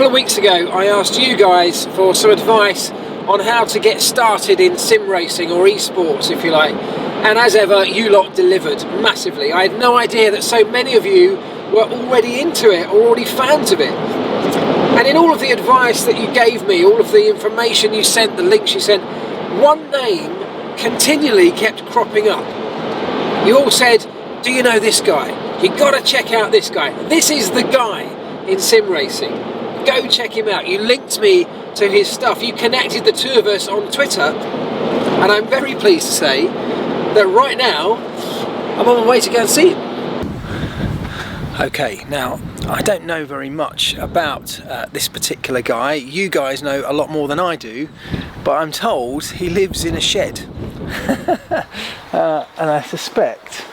couple of weeks ago I asked you guys for some advice on how to get started in sim racing or esports, if you like, and as ever you lot delivered massively. I had no idea that so many of you were already into it or already fans of it. And in all of the advice that you gave me, all of the information you sent, the links you sent, one name continually kept cropping up. You all said, do you know this guy? You gotta check out this guy. This is the guy in sim racing. Go check him out. You linked me to his stuff. You connected the two of us on Twitter, and I'm very pleased to say that right now I'm on my way to go and see him. Okay, now I don't know very much about this particular guy. You guys know a lot more than I do, but I'm told he lives in a shed. And I suspect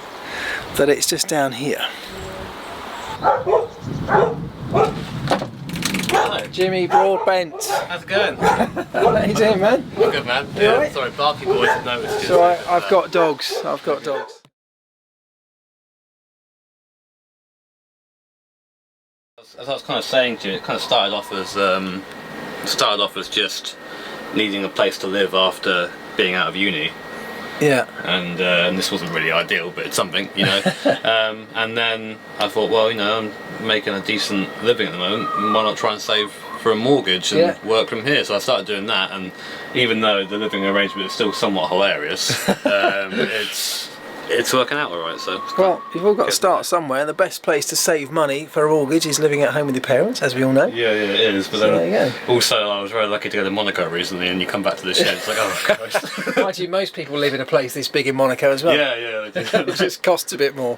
that it's just down here. Hello. Jimmy Broadbent. How's it going? How you doing, man? I'm good, man. Yeah, right? Sorry, Barky boys have noticed. It's alright, I've got dogs. I've got dogs. As I was kind of saying to you, it kind of started off as just needing a place to live after being out of uni. Yeah. And this wasn't really ideal, but it's something, you know. And then I thought, well, you know, I'm making a decent living at the moment, why not try and save for a mortgage and work from here? So I started doing that, and even though the living arrangement is still somewhat hilarious, it's working out alright. So well, you've all got to start somewhere. The best place to save money for a mortgage is living at home with your parents, as we all know. Yeah, it is. But so then there you go. Also, I was very lucky to go to Monaco recently, and you come back to the shed, it's like, oh Christ. Mind you, most people live in a place this big in Monaco as well. Yeah, they do. It just costs a bit more.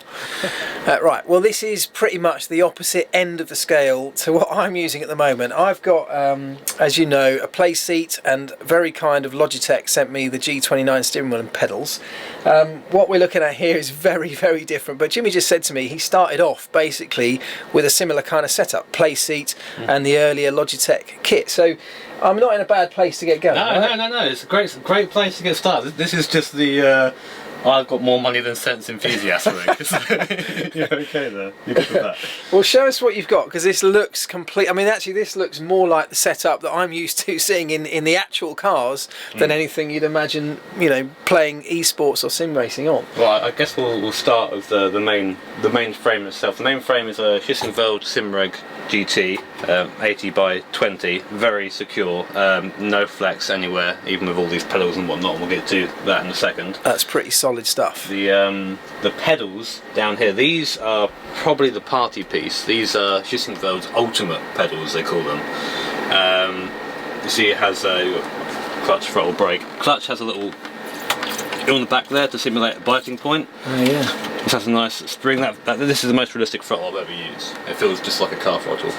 Right, well, this is pretty much the opposite end of the scale to what I'm using at the moment. I've got, as you know, a play seat, and very kind of Logitech sent me the G29 steering wheel and pedals. What we're looking at here is very, very different, but Jimmy just said to me he started off basically with a similar kind of setup, play seat and the earlier Logitech kit. So I'm not in a bad place to get going. No, it's a great place to get started. This is just the I've got more money than sense enthusiast. You're okay there. You're good with that. Well, show us what you've got, because this looks complete. I mean, actually, this looks more like the setup that I'm used to seeing in the actual cars than anything you'd imagine, you know, playing esports or sim racing on. Well, I guess we'll start with the main frame itself. The main frame is a Schissenfeld Simreg GT, 80 by 20, very secure, no flex anywhere, even with all these pedals and whatnot. We'll get to that in a second. That's pretty solid stuff. The pedals down here, these are probably the party piece. These are Schissenfeld's ultimate pedals, they call them. You see it has a clutch, throttle, brake. Clutch has a little on the back there to simulate a biting point. Oh yeah. This has a nice spring. This is the most realistic throttle I've ever used. It feels just like a car throttle.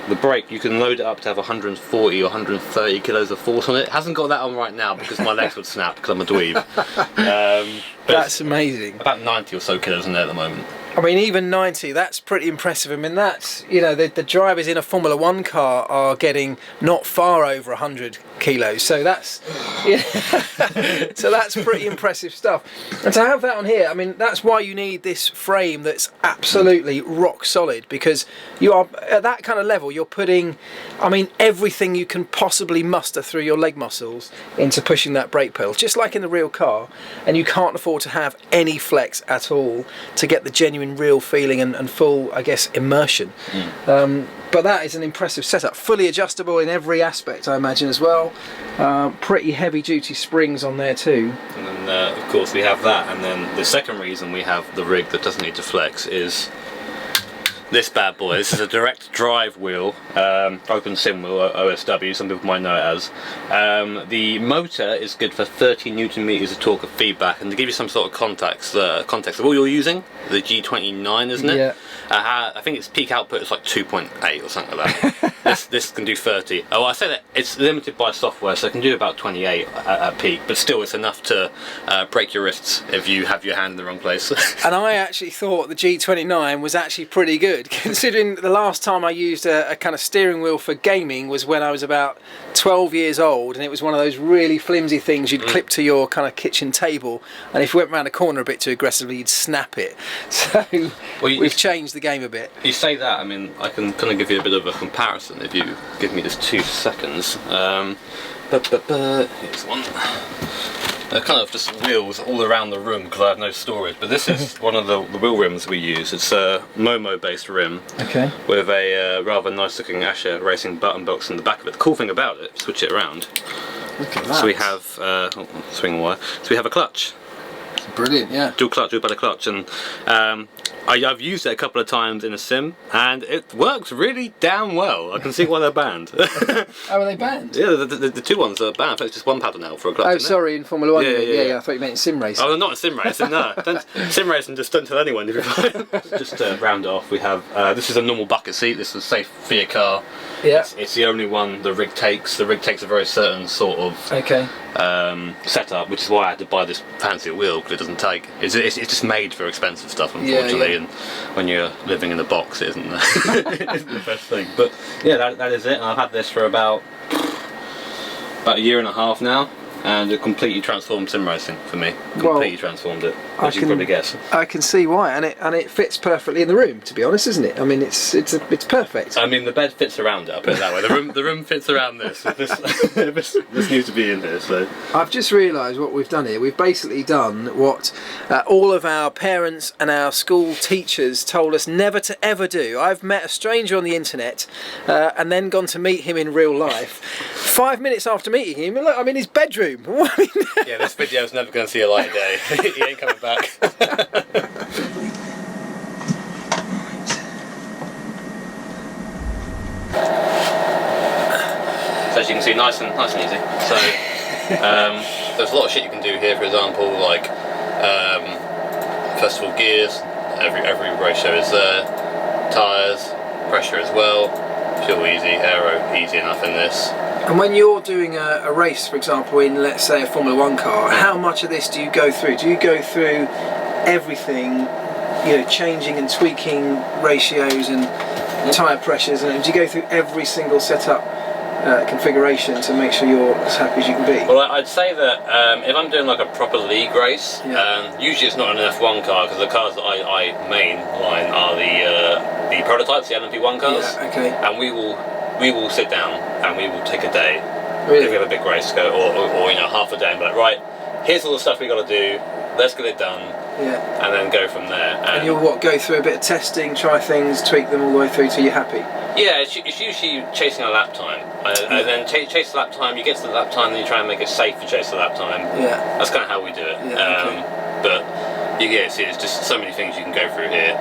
The brake, you can load it up to have 140 or 130 kilos of force on it. It hasn't got that on right now because my legs would snap because I'm a dweeb. That's amazing. About 90 or so kilos in there at the moment. I mean, even 90, that's pretty impressive. I mean, that's, you know, the drivers in a Formula 1 car are getting not far over 100 kilos. So that's, yeah, so that's pretty impressive stuff. And to have that on here, I mean, that's why you need this frame that's absolutely rock solid, because you are, at that kind of level, you're putting, I mean, everything you can possibly muster through your leg muscles into pushing that brake pedal, just like in the real car. And you can't afford to have any flex at all to get the genuine real feeling and full, I guess, immersion. But that is an impressive setup, fully adjustable in every aspect, I imagine, as well. Pretty heavy duty springs on there too. And then of course we have that, and then the second reason we have the rig that doesn't need to flex is this bad boy. This is a direct drive wheel, open sim wheel, OSW, some people might know it as. The motor is good for 30 Newton meters of torque of feedback, and to give you some sort of context of what you're using, the G29, isn't it? Yeah. I think its peak output is like 2.8 or something like that. this can do 30. Oh, I say that it's limited by software, so it can do about 28 at peak, but still it's enough to break your wrists if you have your hand in the wrong place. And I actually thought the G29 was actually pretty good. good, considering the last time I used a kind of steering wheel for gaming was when I was about 12 years old, and it was one of those really flimsy things you'd clip to your kind of kitchen table, and if you went around the corner a bit too aggressively, you'd snap it. So we've changed the game a bit. You say that, I mean, I can kind of give you a bit of a comparison if you give me just 2 seconds. Here's one. They're kind of just wheels all around the room because I have no storage, but this is one of the wheel rims we use. It's a Momo based rim, okay, with a rather nice looking Asher Racing button box in the back of it. The cool thing about it, switch it around. Look at that. So we have swing wire. So we have a clutch. Brilliant, yeah. Dual clutch, dual pedal clutch, and I've used it a couple of times in a sim, and it works really damn well. I can see why they're banned. Oh, are they banned? Yeah, the 2 ones are banned. It's just 1 paddle now for a clutch. Oh, sorry, in Formula 1. Yeah. I thought you meant in sim racing. Oh, not in sim racing, no. Sim racing, just don't tell anyone. Just to round off, we have, this is a normal bucket seat. This is safe for your car. Yeah. It's the only one the rig takes. The rig takes a very certain sort of setup, which is why I had to buy this fancy wheel, because it doesn't take. It's just made for expensive stuff, unfortunately, and when you're living in a box, it isn't the best thing. But yeah, that is it. And I've had this for about a year and a half now, and it completely transformed sim racing for me. Completely transformed it, as you can probably guess. I can see why, and it fits perfectly in the room, to be honest, isn't it? I mean, it's perfect. I mean, the bed fits around it. I'll put it that way. The room fits around this. This needs to be in here. So I've just realised what we've done here. We've basically done what all of our parents and our school teachers told us never to ever do. I've met a stranger on the internet and then gone to meet him in real life. 5 minutes after meeting him, look, I'm in his bedroom. Yeah, this video's never going to see a light of day. He ain't coming back. So as you can see, nice and easy. So there's a lot of shit you can do here. For example, like first of all, gears. Every ratio is there. Tyres, pressure as well. Fuel easy, aero easy enough in this. And when you're doing a race, for example, in, let's say, a Formula 1 car, how much of this do you go through? Do you go through everything, you know, changing and tweaking ratios and tyre pressures, and do you go through every single setup configuration to make sure you're as happy as you can be? Well, I'd say that if I'm doing like a proper league race, usually it's not an F1 car, because the cars that I mainline are the prototypes, the LMP1 cars. Yeah, okay. And we will sit down and we will take a day, Really? if we have a big race to go, or you know, half a day, and be like, right, here's all the stuff we got to do, let's get it done, and then go from there. And you'll go through a bit of testing, try things, tweak them all the way through till you're happy? Yeah, it's usually chasing a lap time, and then chase the lap time, you get to the lap time, then you try and make it safe to chase the lap time. Yeah. That's kind of how we do it. But it's just so many things you can go through here,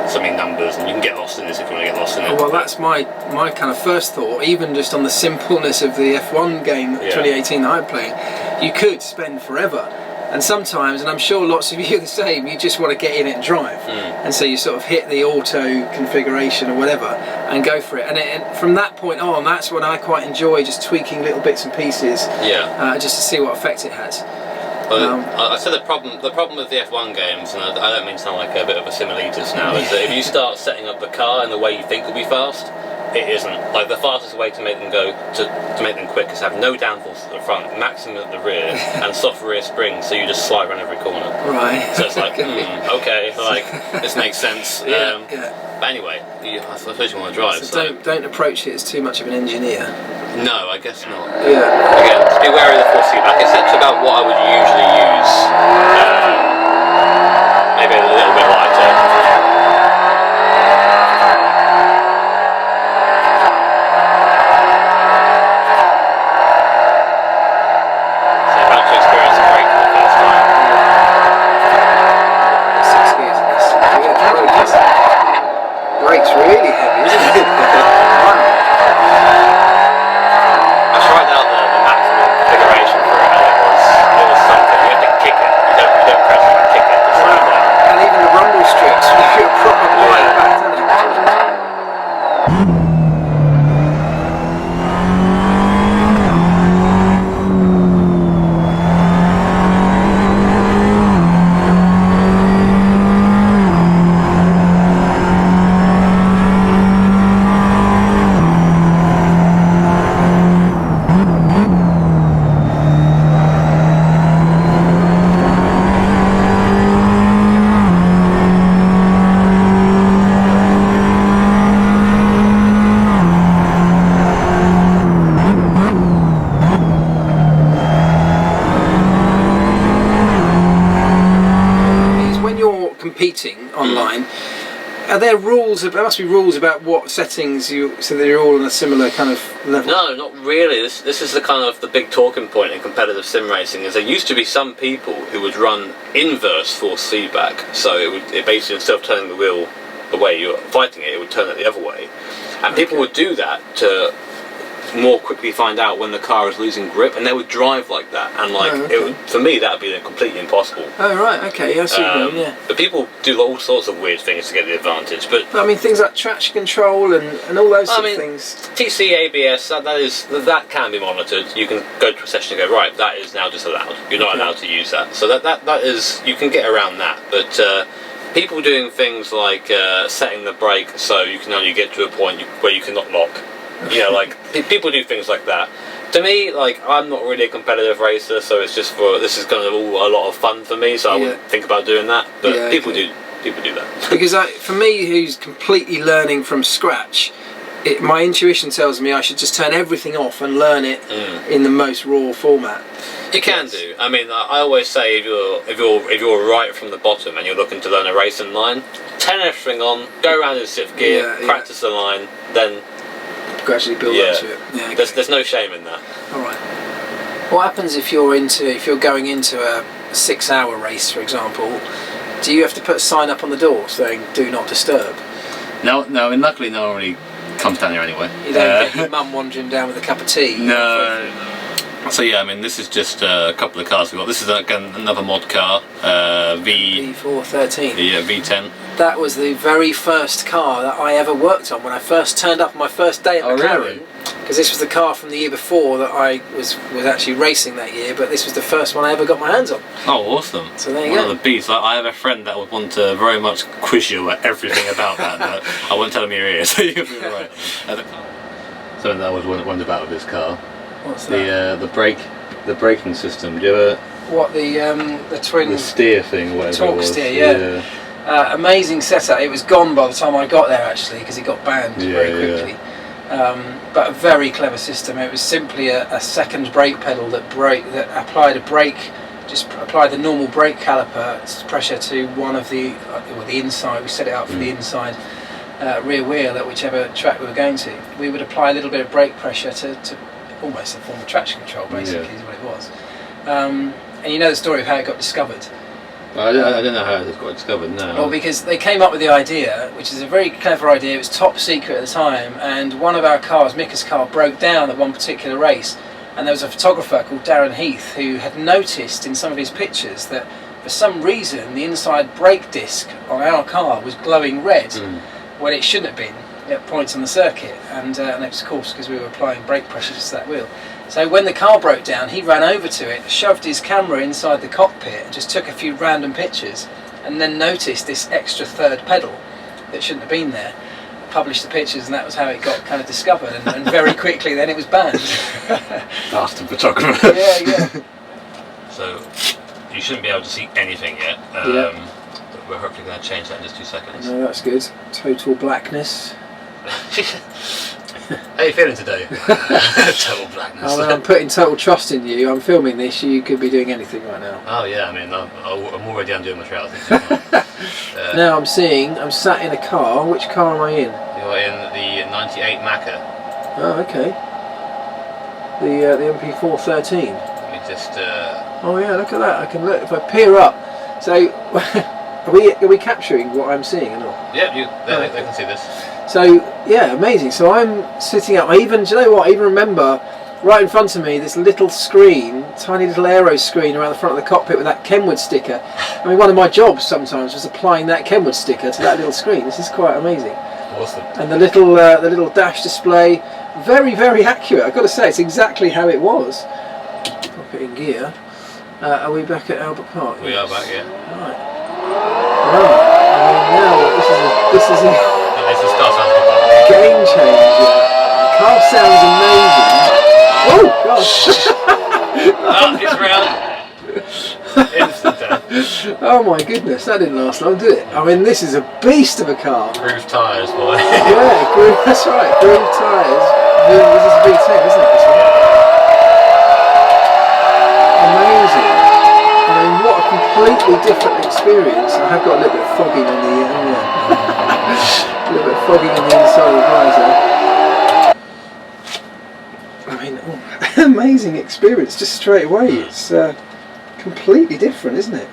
so many numbers, and you can get lost in this if you want to get lost in it. Well, that's my kind of first thought, even just on the simpleness of the F1 game 2018 that I'm playing, you could spend forever. And sometimes, and I'm sure lots of you are the same, you just want to get in it and drive. And so you sort of hit the auto configuration or whatever and go for it. And from that point on, that's when I quite enjoy just tweaking little bits and pieces, just to see what effect it has. Well, I said the problem with the F1 games, and I don't mean to sound like a bit of a similitist now, is that if you start setting up the car in the way you think will be fast, it isn't. Like, the fastest way to make them go, to make them quick, is to have no downforce at the front, maximum at the rear, and soft rear springs, so you just slide around every corner. Right. So it's like, okay, like, this makes sense. But anyway, I suppose you want to drive. So don't approach it as too much of an engineer. No, I guess not. Yeah. Again, just be wary of the force feedback. It's actually about what I would usually use. Maybe a little bit lighter. Brakes really heavy, isn't it? I tried out the maximum configuration for it, and it was something. You have to kick it. You don't press it, you kick it to slow down. And even the rumble strips give you a proper bite back, doesn't it? online. Are there rules? There must be rules about what settings so that you're all on a similar kind of level. No, not really. This is the kind of the big talking point in competitive sim racing. Is there used to be some people who would run inverse force feedback. So it basically, instead of turning the wheel the way you're fighting it would turn it the other way. And people would do that to more quickly find out when the car is losing grip, and they would drive like that. And for me, that would be completely impossible. Oh right, okay, I see what you mean, yeah. But people do all sorts of weird things to get the advantage. But I mean, things like traction control and all those sort of things. TC, ABS, that can be monitored. You can go to a session and go, right, that is now disallowed. You're not allowed to use that. So that is, you can get around that. But people doing things like setting the brake so you can only get to a point where you cannot lock. You know, like people do things like that. To me, like, I'm not really a competitive racer, so it's just this is kind of all a lot of fun for me. So I wouldn't think about doing that. But people do that. Because for me, who's completely learning from scratch, my intuition tells me I should just turn everything off and learn it in the most raw format. You can do. I mean, I always say if you're right from the bottom and you're looking to learn a racing line, turn everything on, go around in 6th gear, practice the line, then gradually build up to it. Yeah, okay. There's no shame in that. All right. What happens if you're going into a 6-hour race, for example? Do you have to put a sign up on the door saying "Do not disturb"? No. And luckily, no one really comes down here anyway. You don't get your mum wandering down with a cup of tea. No. So yeah, I mean, this is just a couple of cars we've got. This is another mod car, V413. Yeah, V10. That was the very first car that I ever worked on when I first turned up on my first day at McLaren. Because this was the car from the year before that I was actually racing that year, but this was the first one I ever got my hands on. Oh, awesome. So there you go. One of the beats. I have a friend that would want to very much quiz you at everything about that, but I won't tell him your ears, so you'll be right. So that was one about with this car. What's that? The braking system. Do you ever... What, the twin... The steer thing, whatever Torque it was. steer, yeah. Amazing setup. It was gone by the time I got there, actually, because it got banned very quickly. But a very clever system. It was simply a second brake pedal that applied a brake, just applied the normal brake caliper pressure to one of the inside. We set it up for the inside rear wheel at whichever track we were going to. We would apply a little bit of brake pressure to almost a form of traction control, basically, is what it was. And you know the story of how it got discovered. I don't know how it got discovered, no. Well, because they came up with the idea, which is a very clever idea. It was top secret at the time, and one of our cars, Mika's car, broke down at one particular race, and there was a photographer called Darren Heath who had noticed in some of his pictures that for some reason the inside brake disc on our car was glowing red when it shouldn't have been at points on the circuit, and it was, of course, because we were applying brake pressure to that wheel. So when the car broke down, he ran over to it, shoved his camera inside the cockpit and just took a few random pictures, and then noticed this extra third pedal that shouldn't have been there, published the pictures, and that was how it got kind of discovered, and very quickly then it was banned. Bastard photographer. Yeah. So you shouldn't be able to see anything yet. But we're hopefully going to change that in just 2 seconds. No, that's good. Total blackness. How are you feeling today? Total blackness. Oh, well, I'm putting total trust in you. I'm filming this. You could be doing anything right now. Oh yeah, I mean, I'm already undoing my trousers. Now I'm sat in a car. Which car am I in? You're in the 98 Macca. Oh, okay. The MP413. Let me just... Oh yeah, look at that. I can look, if I peer up. So, are we capturing what I'm seeing or not? Yeah, they can see this. So yeah, amazing. So I'm sitting up. Do you know what? I even remember right in front of me this little screen, tiny little aero screen around the front of the cockpit with that Kenwood sticker. I mean, one of my jobs sometimes was applying that Kenwood sticker to that little screen. This is quite amazing. Awesome. And the little dash display, very, very accurate. I've got to say, it's exactly how it was. Pop it in gear. Are we back at Albert Park? We are back, yeah. Right. I mean, now this is a game changer. The car sounds amazing. Oh gosh! It's round. Instant death. Oh my goodness, that didn't last long, did it? I mean, this is a beast of a car. Groove tyres, boy. Yeah, that's right. Groove tyres. This is V10, isn't it? This one? Amazing. I mean, what a completely different experience. I have got a little bit of fogging on the a little bit of fogging on the inside of the visor. I mean, amazing experience just straight away. It's completely different, isn't it?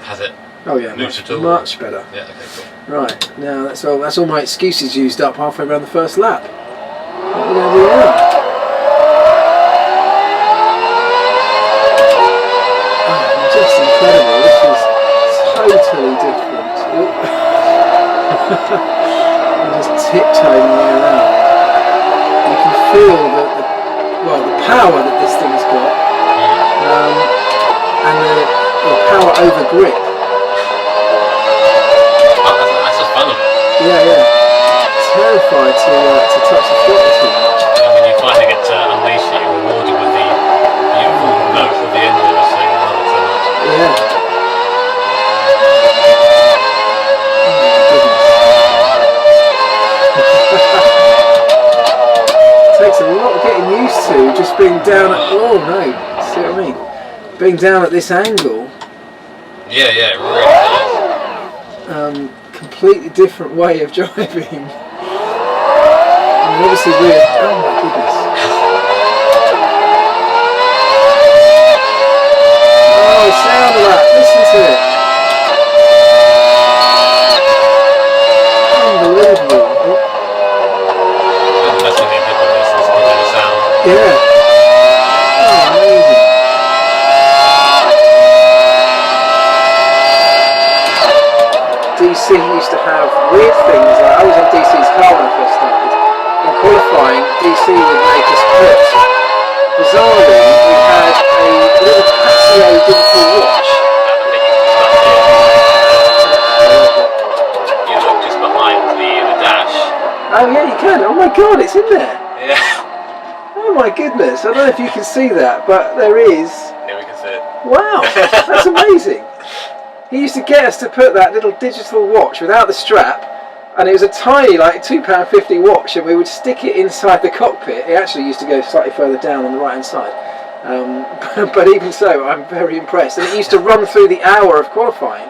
Has it? Oh yeah, much better. Yeah, okay, cool. Right, now that's all my excuses used up halfway around the first lap. What are we going to do now? Oh, just incredible. This is totally different. I'm just tiptoeing my way around. You can feel the power that this thing's got, and the power over grip. Yeah. Terrified to touch the throttle too much. I mean, you finally get to unleash it, you're rewarded with the beautiful note of the engine. I love it so much. Yeah. It takes a lot of getting used to just being down at. Oh no, see what I mean? Being down at this angle. Yeah, it really is. Completely different way of driving. I mean, obviously we're. Oh my goodness. Oh, the sound of that! Listen to it. Unbelievable. The best thing they did with this is give it a sound. Yeah. Oh, amazing. DC used to have weird things. I was in DC's car when I first started. In qualifying, DC would make us put. Bizarrely, we had a little Casio digital watch. You look just behind the dash. Oh yeah, you can. Oh my god, it's in there. Yeah. Oh my goodness, I don't know if you can see that, but there is. Yeah, we can see it. Wow, that's amazing. He used to get us to put that little digital watch without the strap, and it was a tiny, like £2.50 watch, and we would stick it inside the cockpit. It actually used to go slightly further down on the right hand side, but even so, I'm very impressed. And it used to run through the hour of qualifying,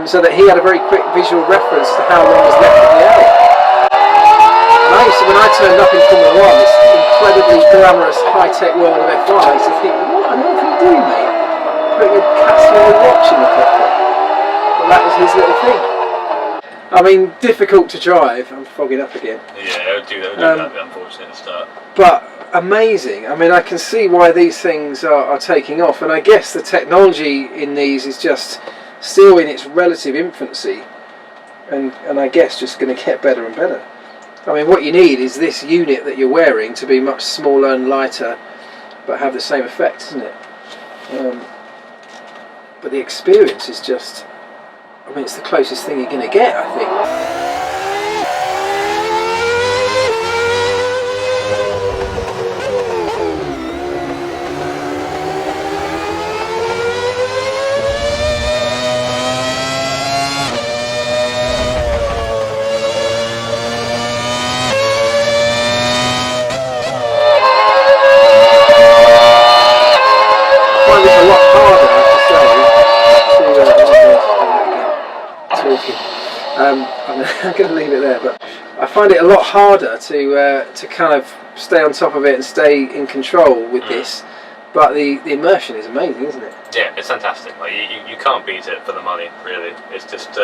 so that he had a very quick visual reference to how long was left in the hour. And I used to, when I turned up in Formula 1, this incredibly glamorous high-tech world of F1, I used to think, what on earth are you doing, mate? Putting a Casio watch in the cockpit. Well, that was his little thing. I mean, difficult to drive. I'm fogging up again. Yeah, it would do that, unfortunate at the start. But amazing. I mean, I can see why these things are taking off, and I guess the technology in these is just still in its relative infancy, and I guess just going to get better and better. I mean, what you need is this unit that you're wearing to be much smaller and lighter, but have the same effect, isn't it? But the experience is just, I mean, it's the closest thing you're going to get, I think. I find this a lot harder, I have to say, I'm going to leave it there, but I find it a lot harder to kind of stay on top of it and stay in control with this, but the immersion is amazing, isn't it? Yeah, it's fantastic. Like you can't beat it for the money, really. It's just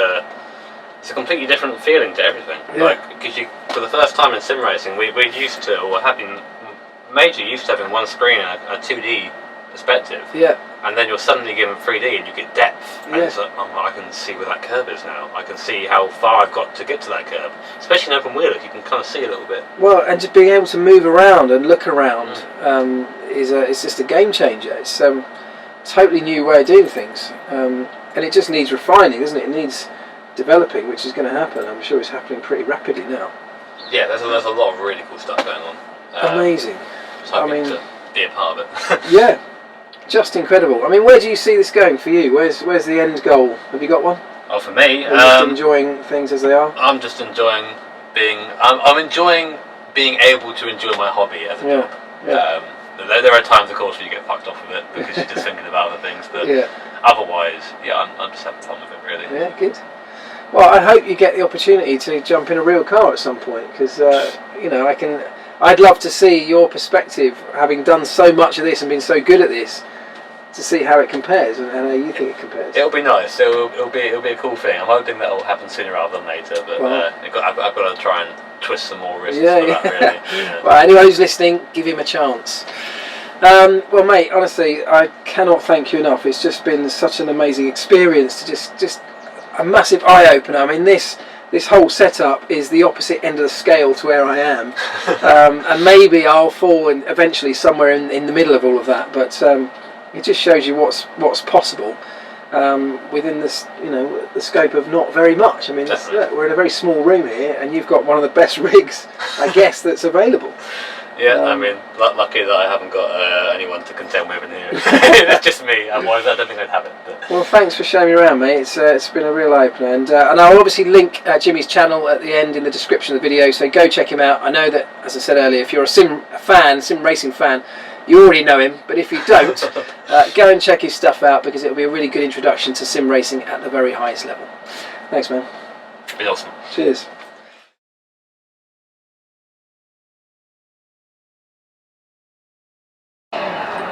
it's a completely different feeling to everything. Yeah. Like, because for the first time in sim racing, we're used to, or have been major used to having one screen and a 2D perspective. Yeah. And then you're suddenly given 3D and you get depth. And Yeah. it's like, oh, I can see where that curve is now. I can see how far I've got to get to that curve. Especially in open wheel, you can kind of see a little bit. Well, and just being able to move around and look around is just a game changer. It's a totally new way of doing things, and it just needs refining, doesn't it? It needs developing, which is going to happen. I'm sure it's happening pretty rapidly now. Yeah, there's a lot of really cool stuff going on. Amazing. So I mean, to be a part of it. Yeah, just incredible. I mean, where do you see this going for you? Where's the end goal? Have you got one? Oh, for me, Or just enjoying things as they are. I'm just enjoying being. I'm enjoying being able to enjoy my hobby as a job. Yeah. There are times, of course, where you get fucked off with it because you're just thinking about other things, but otherwise, yeah, I'm just having fun with it, really. Yeah, good. Well, I hope you get the opportunity to jump in a real car at some point, because you know, I'd love to see your perspective, having done so much of this and been so good at this, to see how it compares and how you think it compares. It'll be nice. It'll be a cool thing. I'm hoping that'll happen sooner rather than later. But I've got to try and twist some more wrists for that. Really. Yeah. Well, anyone who's listening, give him a chance. Well, mate, honestly, I cannot thank you enough. It's just been such an amazing experience. To just a massive eye opener. I mean, this whole setup is the opposite end of the scale to where I am, and maybe I'll fall eventually somewhere in the middle of all of that. But it just shows you what's possible within this, you know, the scope of not very much. I mean, look, we're in a very small room here, and you've got one of the best rigs, I guess, that's available. Yeah, I mean, lucky that I haven't got anyone to contend with in here. It's just me. Otherwise, I don't think I'd have it. But. Well, thanks for showing me around, mate. It's been a real opener, and I'll obviously link Jimmy's channel at the end in the description of the video. So go check him out. I know that, as I said earlier, if you're a sim racing fan, you already know him. But if you don't, go and check his stuff out, because it'll be a really good introduction to sim racing at the very highest level. Thanks, man. It's been awesome. Cheers.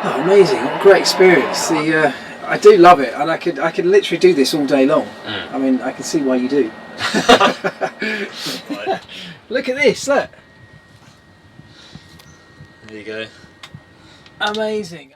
Oh, amazing! What a great experience. I do love it, and I could literally do this all day long. I mean, I can see why you do. Look at this! Look. There you go. Amazing.